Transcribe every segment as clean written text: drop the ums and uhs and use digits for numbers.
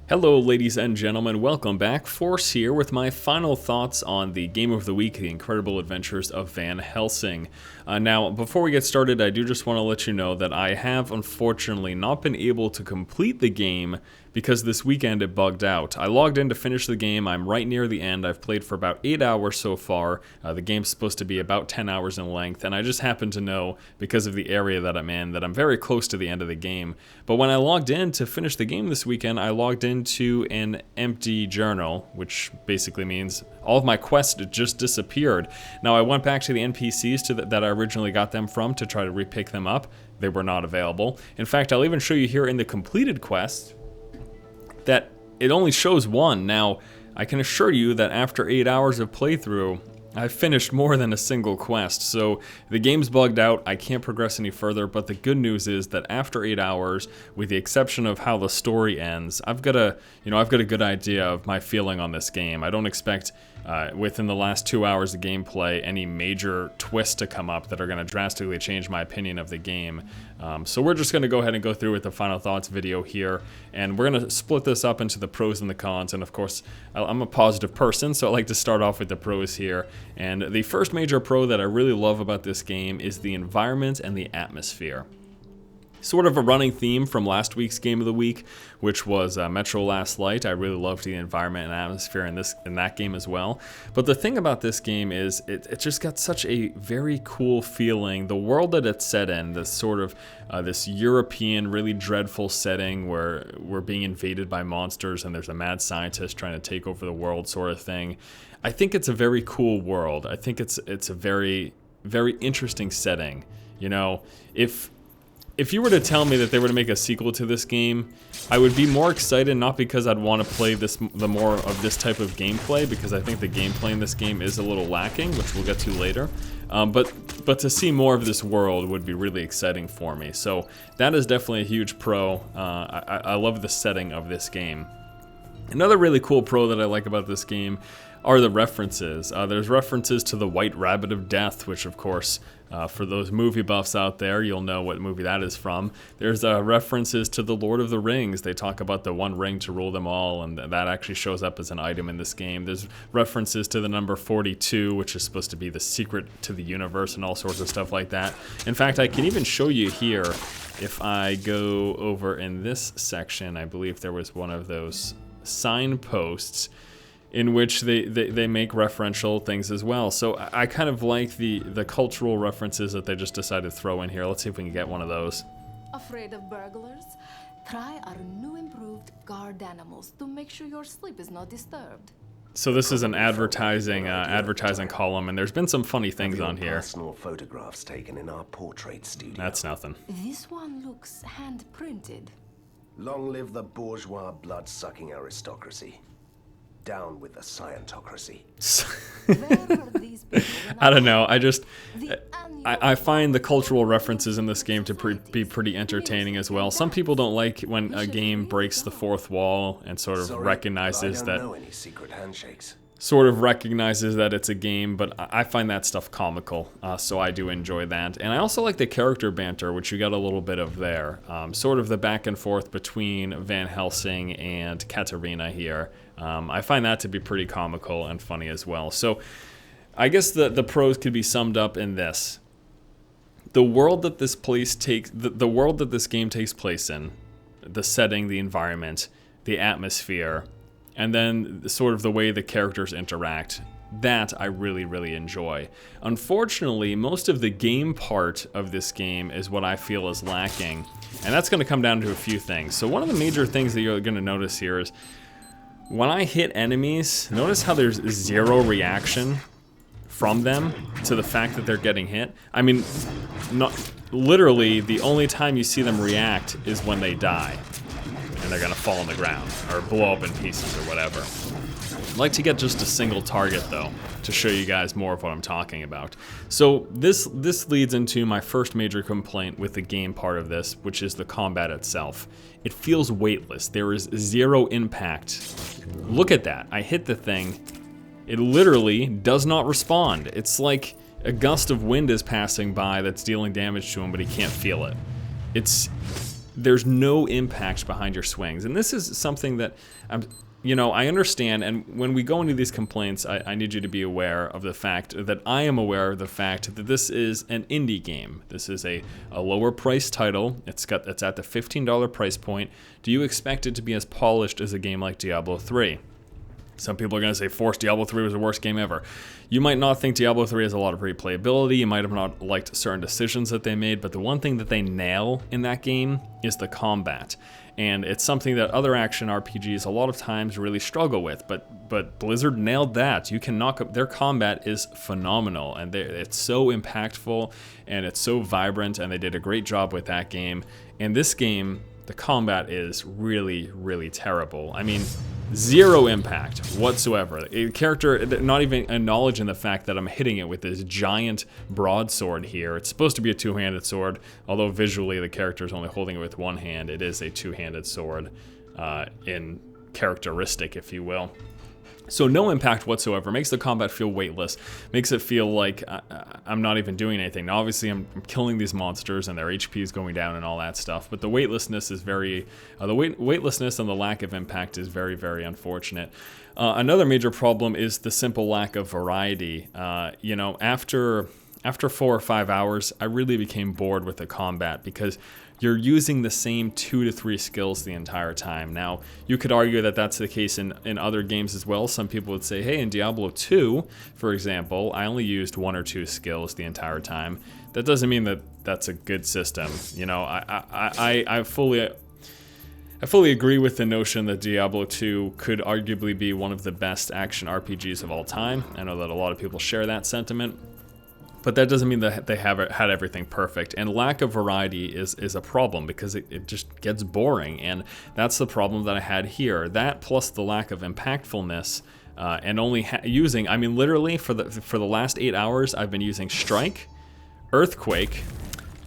Hello ladies and gentlemen, welcome back. Force here with my final thoughts on the game of the week, The Incredible Adventures of Van Helsing. Now, before we get started, I do just want to let you know that I have unfortunately not been able to complete the game because this weekend it bugged out. I logged in to finish the game, I'm right near the end, I've played for about 8 hours so far. The game's supposed to be about 10 hours in length, and I just happen to know, because of the area that I'm in, that I'm very close to the end of the game. But when I logged in to finish the game this weekend, I logged into an empty journal, which basically means all of my quests just disappeared. Now I went back to the NPCs that I originally got them from to try to repick them up. They were not available. In fact, I'll even show you here in the completed quests that it only shows one. Now, I can assure you that after 8 hours of playthrough, I've finished more than a single quest, so the game's bugged out, I can't progress any further, but the good news is that after 8 hours, with the exception of how the story ends, I've got a good idea of my feeling on this game. I don't expect within the last 2 hours of gameplay any major twists to come up that are going to drastically change my opinion of the game. So we're just going to go ahead and go through with the final thoughts video here, and we're going to split this up into the pros and the cons, and of course I'm a positive person, so I like to start off with the pros here. And the first major pro that I really love about this game is the environment and the atmosphere. Sort of a running theme from last week's Game of the Week, which was Metro Last Light. I really loved the environment and atmosphere in that game as well. But the thing about this game is it just got such a very cool feeling. The world that it's set in, this sort of this European, really dreadful setting where we're being invaded by monsters and there's a mad scientist trying to take over the world sort of thing. I think it's a very cool world. I think it's a very, very interesting setting. You know, if you were to tell me that they were to make a sequel to this game, I would be more excited, not because I'd want to play the more of this type of gameplay, because I think the gameplay in this game is a little lacking, which we'll get to later. But to see more of this world would be really exciting for me. So that is definitely a huge pro. I love the setting of this game. Another really cool pro that I like about this game are the references. There's references to the White Rabbit of Death, which of course, for those movie buffs out there, you'll know what movie that is from. There's references to the Lord of the Rings. They talk about the one ring to rule them all, and that actually shows up as an item in this game. There's references to the number 42, which is supposed to be the secret to the universe and all sorts of stuff like that. In fact, I can even show you here, if I go over in this section, I believe there was one of those signposts in which they make referential things as well. So I kind of like the cultural references that they just decided to throw in here. Let's see if we can get one of those. Afraid of burglars? Try our new improved guard animals to make sure your sleep is not disturbed. So this is an advertising column, and there's been some funny things on here. Personal photographs taken in our portrait studio. That's nothing. This one looks hand-printed. Long live the bourgeois blood-sucking aristocracy. Down with the scientocracy. I don't know, I find the cultural references in this game to be pretty entertaining as well. Some people don't like when a game breaks the fourth wall and sort of recognizes that it's a game, but I find that stuff comical, so I do enjoy that. And I also like the character banter, which you got a little bit of there. Sort of the back and forth between Van Helsing and Katarina here. I find that to be pretty comical and funny as well. So I guess the pros could be summed up in this. The world that this world that this game takes place in, the setting, the environment, the atmosphere, and then sort of the way the characters interact, that I really, really enjoy. Unfortunately, most of the game part of this game is what I feel is lacking, and that's going to come down to a few things. So one of the major things that you're going to notice here is when I hit enemies, notice how there's zero reaction from them to the fact that they're getting hit. I mean, literally, the only time you see them react is when they die. And they're gonna fall on the ground, or blow up in pieces, or whatever. I'd like to get just a single target, though, to show you guys more of what I'm talking about. So this leads into my first major complaint with the game part of this, which is the combat itself. It feels weightless. There is zero impact. Look at that. I hit the thing. It literally does not respond. It's like a gust of wind is passing by that's dealing damage to him, but he can't feel it. there's no impact behind your swings. And this is something that I understand, and when we go into these complaints, I need you to be aware of the fact that I am aware of the fact that this is an indie game. This is a lower price title. It's at the $15 price point. Do you expect it to be as polished as a game like Diablo 3? Some people are going to say, Force, Diablo 3 was the worst game ever. You might not think Diablo 3 has a lot of replayability. You might have not liked certain decisions that they made, but the one thing that they nail in that game is the combat. And it's something that other action RPGs a lot of times really struggle with, but Blizzard nailed that. You can knock up, their combat is phenomenal, and it's so impactful, and it's so vibrant, and they did a great job with that game. And this game, the combat is really, really terrible. I mean, zero impact whatsoever. A character not even acknowledging the fact that I'm hitting it with this giant broadsword here. It's supposed to be a two-handed sword, although visually the character is only holding it with one hand. It is a two-handed sword in characteristic, if you will. So no impact whatsoever. Makes the combat feel weightless. Makes it feel like I'm not even doing anything. Now, obviously, I'm killing these monsters and their HP is going down and all that stuff. But the weightlessness is weightlessness and the lack of impact is very, very unfortunate. Another major problem is the simple lack of variety. After 4 or 5 hours, I really became bored with the combat because you're using the same 2 to 3 skills the entire time. Now, you could argue that that's the case in other games as well. Some people would say, hey, in Diablo 2, for example, I only used 1 or 2 skills the entire time. That doesn't mean that that's a good system. I fully agree with the notion that Diablo 2 could arguably be one of the best action RPGs of all time. I know that a lot of people share that sentiment. But that doesn't mean that they had everything perfect. And lack of variety is a problem because it just gets boring. And that's the problem that I had here. That plus the lack of impactfulness and only using, I mean, literally for the last 8 hours, I've been using Strike, Earthquake,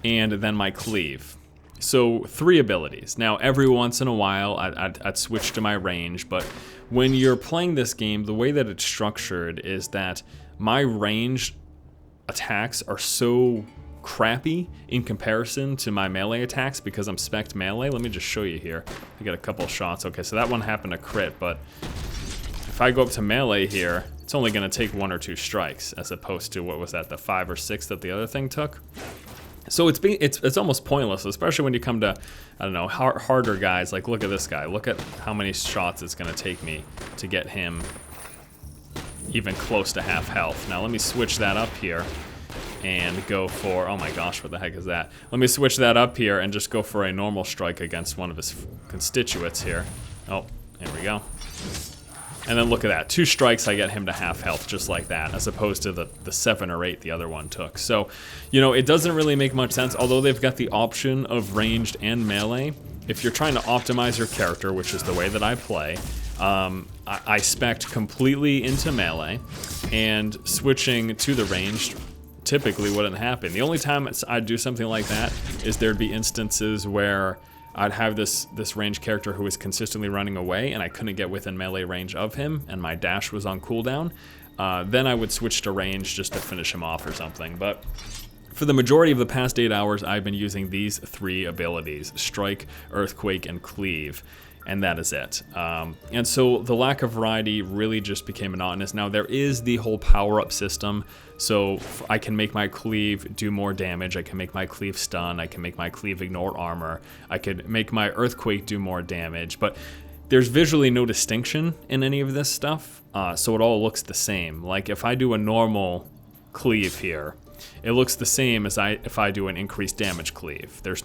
and then my Cleave. So 3 abilities. Now, every once in a while, I'd switch to my range. But when you're playing this game, the way that it's structured is that my range attacks are so crappy in comparison to my melee attacks because I'm spec'd melee. Let me just show you here. I got a couple shots. Okay, so that one happened to crit, but if I go up to melee here, it's only going to take 1 or 2 strikes as opposed to, what was that, the 5 or 6 that the other thing took? So it's almost pointless, especially when you come to, I don't know, harder guys. Like, look at this guy. Look at how many shots it's going to take me to get him even close to half health. Now let me switch that up here and go for, oh my gosh, what the heck is that? Let me switch that up here and just go for a normal strike against one of his constituents here. Oh, here we go. And then look at that, 2 strikes, I get him to half health just like that, as opposed to the 7 or 8 the other one took. So, it doesn't really make much sense, although they've got the option of ranged and melee. If you're trying to optimize your character, which is the way that I play, I spec'd completely into melee, and switching to the ranged typically wouldn't happen. The only time I'd do something like that is there'd be instances where I'd have this ranged character who was consistently running away and I couldn't get within melee range of him and my dash was on cooldown. Then I would switch to range just to finish him off or something. But for the majority of the past 8 hours, I've been using these 3 abilities: Strike, Earthquake, and Cleave. And that is it. And so the lack of variety really just became monotonous. Now there is the whole power-up system, so I can make my Cleave do more damage, I can make my Cleave stun, I can make my Cleave ignore armor, I could make my Earthquake do more damage, but there's visually no distinction in any of this stuff, so it all looks the same. Like if I do a normal Cleave here, it looks the same as if I do an increased damage Cleave. There's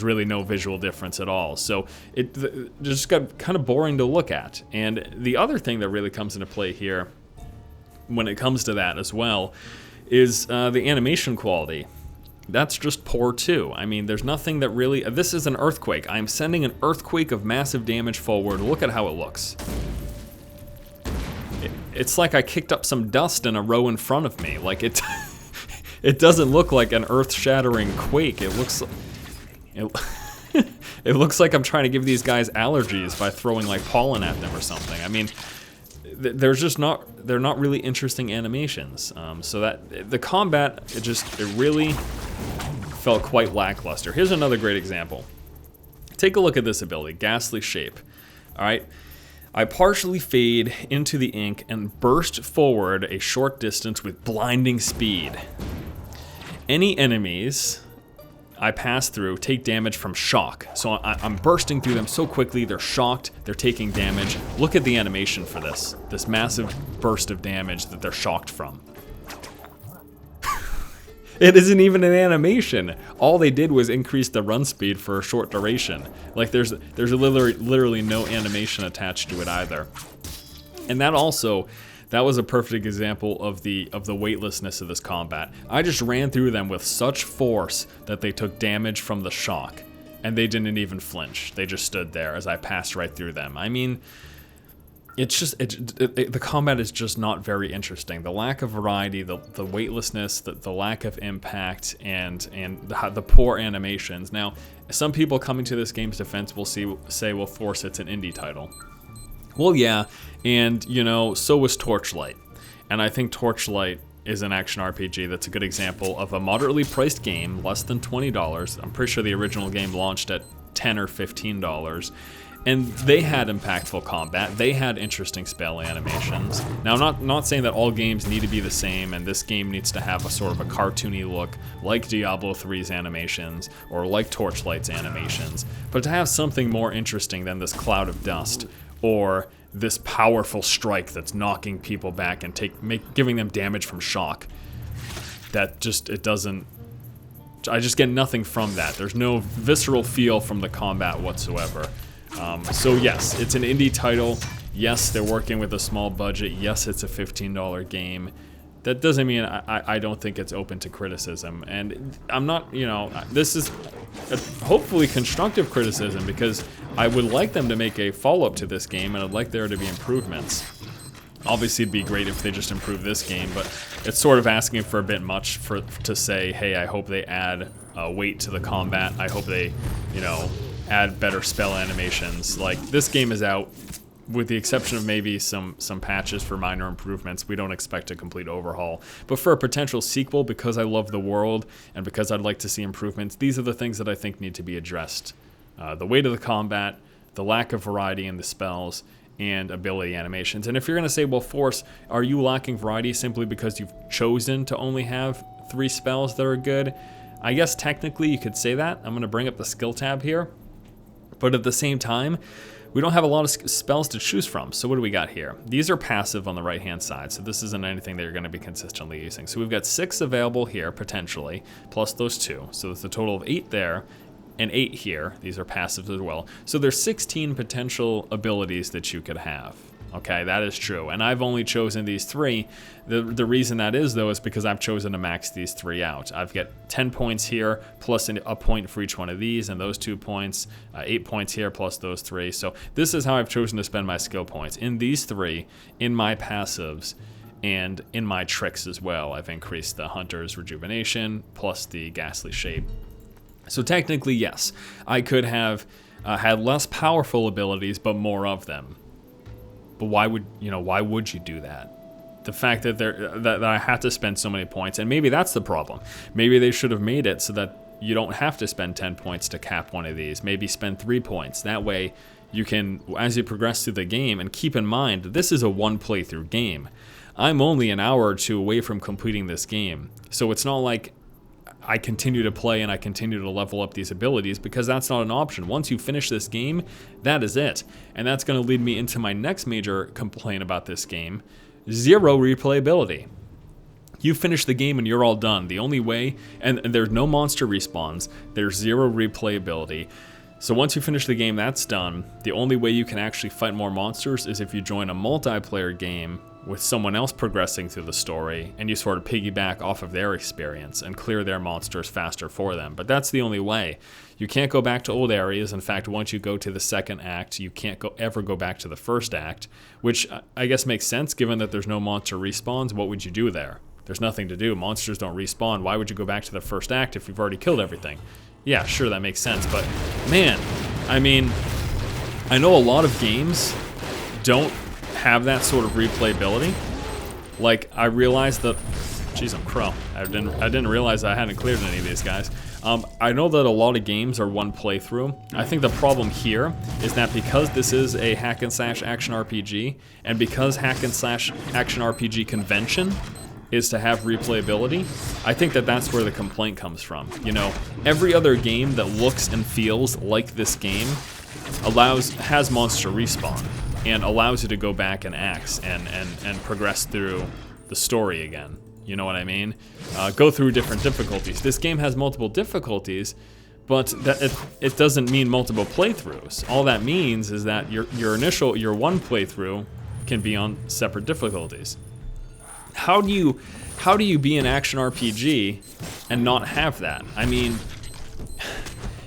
really no visual difference at all. So it just got kind of boring to look at. And the other thing that really comes into play here when it comes to that as well is the animation quality. That's just poor too. I mean, there's nothing that really, this is an earthquake. I'm sending an earthquake of massive damage forward. Look at how it looks. It's like I kicked up some dust in a row in front of me. Like it doesn't look like an earth-shattering quake. It looks like I'm trying to give these guys allergies by throwing like pollen at them or something. I mean, they're not really interesting animations. So that the combat, it really felt quite lackluster. Here's another great example. Take a look at this ability, Ghastly Shape. All right, I partially fade into the ink and burst forward a short distance with blinding speed. Any enemies I pass through take damage from shock. So I'm bursting through them so quickly, they're shocked, they're taking damage. Look at the animation for this massive burst of damage that they're shocked from. It isn't even an animation. All they did was increase the run speed for a short duration. Like there's literally no animation attached to it either. And that was a perfect example of the weightlessness of this combat. I just ran through them with such force that they took damage from the shock, and they didn't even flinch. They just stood there as I passed right through them. I mean, the combat is just not very interesting. The lack of variety, the weightlessness, the lack of impact, and the poor animations. Now, some people coming to this game's defense will say, well, Force, it's an indie title. Well, yeah, and, you know, so was Torchlight. And I think Torchlight is an action RPG that's a good example of a moderately priced game, less than $20. I'm pretty sure the original game launched at $10 or $15. And they had impactful combat. They had interesting spell animations. Now, I'm not saying that all games need to be the same, and this game needs to have a sort of a cartoony look, like Diablo 3's animations, or like Torchlight's animations. But to have something more interesting than this cloud of dust, or this powerful strike that's knocking people back and giving them damage from shock, I just get nothing from that. There's no visceral feel from the combat whatsoever. So yes, it's an indie title. Yes, they're working with a small budget. Yes, it's a $15 game. That doesn't mean I don't think it's open to criticism. And I'm not, you know, this is hopefully constructive criticism, because I would like them to make a follow-up to this game, and I'd like there to be improvements. Obviously, it'd be great if they just improve this game, but it's sort of asking for a bit much to say, hey, I hope they add weight to the combat. I hope they, you know, add better spell animations. Like, this game is out, with the exception of maybe some patches for minor improvements. We don't expect a complete overhaul. But for a potential sequel, because I love the world and because I'd like to see improvements, these are the things that I think need to be addressed. The weight of the combat, the lack of variety in the spells, and ability animations. And if you're going to say, well, Force, are you lacking variety simply because you've chosen to only have 3 spells that are good? I guess technically you could say that. I'm going to bring up the skill tab here. But at the same time, we don't have a lot of spells to choose from. So what do we got here? These are passive on the right-hand side, so this isn't anything that you're going to be consistently using. So we've got 6 available here, potentially, plus those 2. So it's a total of 8 there, and 8 here. These are passives as well. So there's 16 potential abilities that you could have. Okay, that is true. And I've only chosen these 3. The reason that is, though, is because I've chosen to max these 3 out. I've got 10 points here, plus a point for each one of these, and those 2 points, 8 points here, plus those 3. So this is how I've chosen to spend my skill points. In these 3, in my passives, and in my tricks as well. I've increased the Hunter's Rejuvenation, plus the Ghastly Shape. So technically, yes, I could have had less powerful abilities, but more of them. But why would you do that? The fact that that I have to spend so many points, and maybe that's the problem. Maybe they should have made it so that you don't have to spend 10 points to cap one of these. Maybe spend 3 points. That way you can, as you progress through the game, and keep in mind, this is a 1 playthrough game. I'm only an hour or 2 away from completing this game. So it's not like I continue to play and I continue to level up these abilities, because that's not an option. Once you finish this game, that is it. And that's going to lead me into my next major complaint about this game: 0 replayability. You finish the game and you're all done. The only way, and there's no monster respawns, there's 0 replayability. So once you finish the game, that's done. The only way you can actually fight more monsters is if you join a multiplayer game with someone else progressing through the story, and you sort of piggyback off of their experience and clear their monsters faster for them. But that's the only way. You can't go back to old areas. In fact, once you go to the second act, you can't ever go back to the first act, which I guess makes sense given that there's no monster respawns. What would you do there? There's nothing to do. Monsters don't respawn. Why would you go back to the first act if you've already killed everything? Yeah, sure, that makes sense, but man, I mean, I know a lot of games don't have that sort of replayability. Like, I realized that, geez, I'm crow. I didn't realize I hadn't cleared any of these guys. I know that a lot of games are one playthrough. I think the problem here is that because this is a hack and slash action RPG, and because hack and slash action RPG convention is to have replayability, I think that that's where the complaint comes from. You know, every other game that looks and feels like this game has monster respawn and allows you to go back and axe and progress through the story again. You know what I mean? Go through different difficulties. This game has multiple difficulties, but it doesn't mean multiple playthroughs. All that means is that your one playthrough can be on separate difficulties. How do you be an action RPG and not have that? I mean,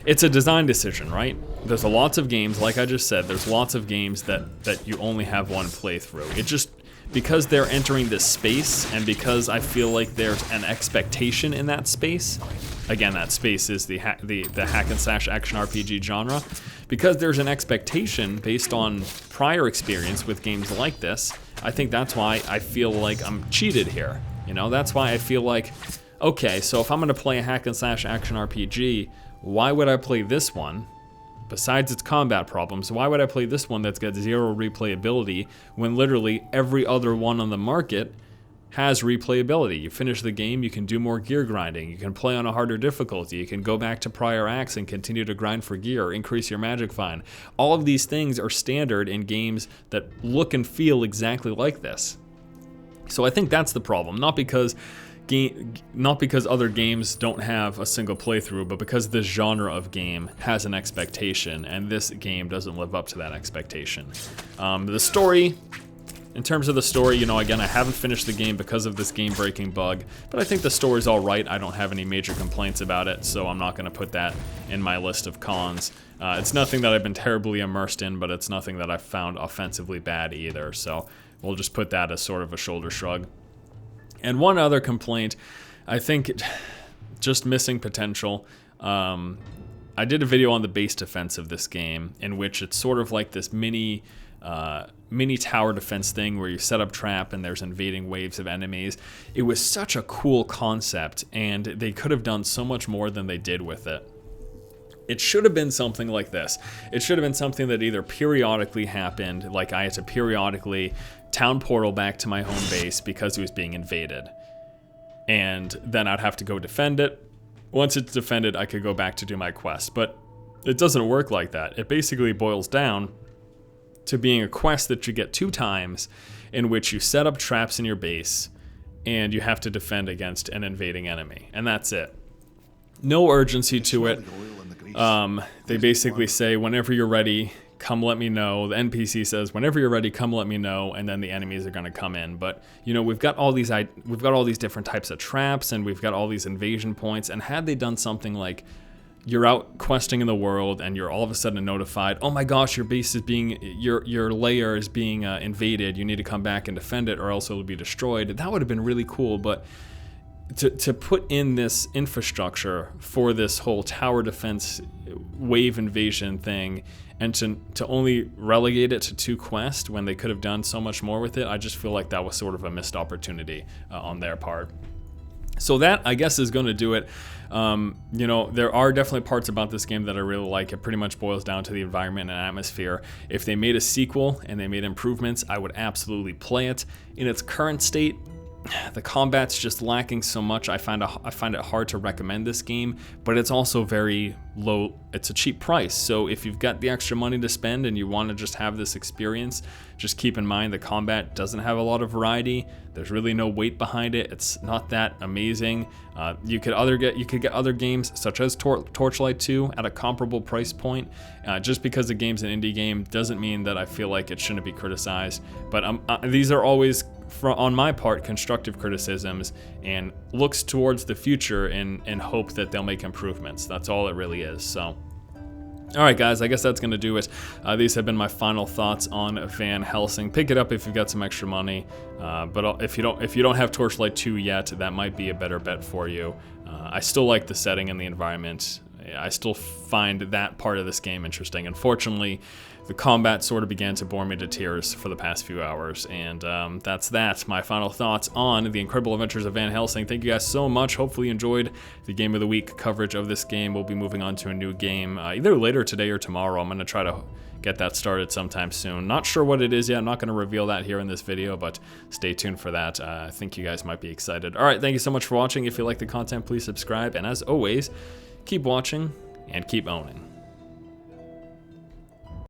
it's a design decision, right? There's lots of games, like I just said, there's lots of games that you only have one playthrough. It just, because they're entering this space, and because I feel like there's an expectation in that space, again, that space is the hack and slash action RPG genre, because there's an expectation based on prior experience with games like this, I think that's why I feel like I'm cheated here. You know, that's why I feel like, okay, so if I'm gonna play a hack and slash action RPG, why would I play this one? Besides its combat problems, why would I play this one that's got zero replayability when literally every other one on the market has replayability? You finish the game, you can do more gear grinding, you can play on a harder difficulty, you can go back to prior acts and continue to grind for gear, increase your magic find. All of these things are standard in games that look and feel exactly like this. So I think that's the problem, not because other games don't have a single playthrough, but because this genre of game has an expectation, and this game doesn't live up to that expectation. The story, in terms of the story, you know, again, I haven't finished the game because of this game-breaking bug, but I think the story's all right. I don't have any major complaints about it, so I'm not going to put that in my list of cons. It's nothing that I've been terribly immersed in, but it's nothing that I've found offensively bad either, so we'll just put that as sort of a shoulder shrug. And one other complaint, I think just missing potential. I did a video on the base defense of this game, in which it's sort of like this mini tower defense thing where you set up trap and there's invading waves of enemies. It was such a cool concept, and they could have done so much more than they did with it. It should have been something like this. It should have been something that either periodically happened, like I had to periodically town portal back to my home base because it was being invaded. And then I'd have to go defend it. Once it's defended, I could go back to do my quest. But it doesn't work like that. It basically boils down to being a quest that you get 2 times, in which you set up traps in your base and you have to defend against an invading enemy. And that's it. No urgency to it. They basically say, whenever you're ready, come let me know. The NPC says, whenever you're ready, come let me know, and then the enemies are going to come in. But you know, we've got all these different types of traps, and we've got all these invasion points. And had they done something like, you're out questing in the world, and you're all of a sudden notified, oh my gosh, your base is your lair is being invaded. You need to come back and defend it, or else it'll be destroyed. That would have been really cool, but to put in this infrastructure for this whole tower defense wave invasion thing, and to only relegate it to 2 quests when they could have done so much more with it, I just feel like that was sort of a missed opportunity on their part. So that, I guess, is going to do it. You know, there are definitely parts about this game that I really like. It pretty much boils down to the environment and atmosphere. If they made a sequel and they made improvements, I would absolutely play it. In its current state, the combat's just lacking so much. I find it hard to recommend this game, but it's also very low. It's a cheap price, so if you've got the extra money to spend and you want to just have this experience, just keep in mind the combat doesn't have a lot of variety. There's really no weight behind it. It's not that amazing. You could get other games such as Torchlight 2 at a comparable price point. Just because the game's an indie game doesn't mean that I feel like it shouldn't be criticized. But these are always, on my part, constructive criticisms, and looks towards the future in hope that they'll make improvements. That's all it really is. So, all right, guys, I guess that's going to do it. These have been my final thoughts on Van Helsing. Pick it up if you've got some extra money, but if you don't have Torchlight 2 yet, that might be a better bet for you. I still like the setting and the environment. I still find that part of this game interesting. Unfortunately, the combat sort of began to bore me to tears for the past few hours. And that's that. My final thoughts on The Incredible Adventures of Van Helsing. Thank you guys so much. Hopefully you enjoyed the Game of the Week coverage of this game. We'll be moving on to a new game either later today or tomorrow. I'm going to try to get that started sometime soon. Not sure what it is yet. I'm not going to reveal that here in this video, but stay tuned for that. I think you guys might be excited. All right, thank you so much for watching. If you like the content, please subscribe. And as always, keep watching and keep owning.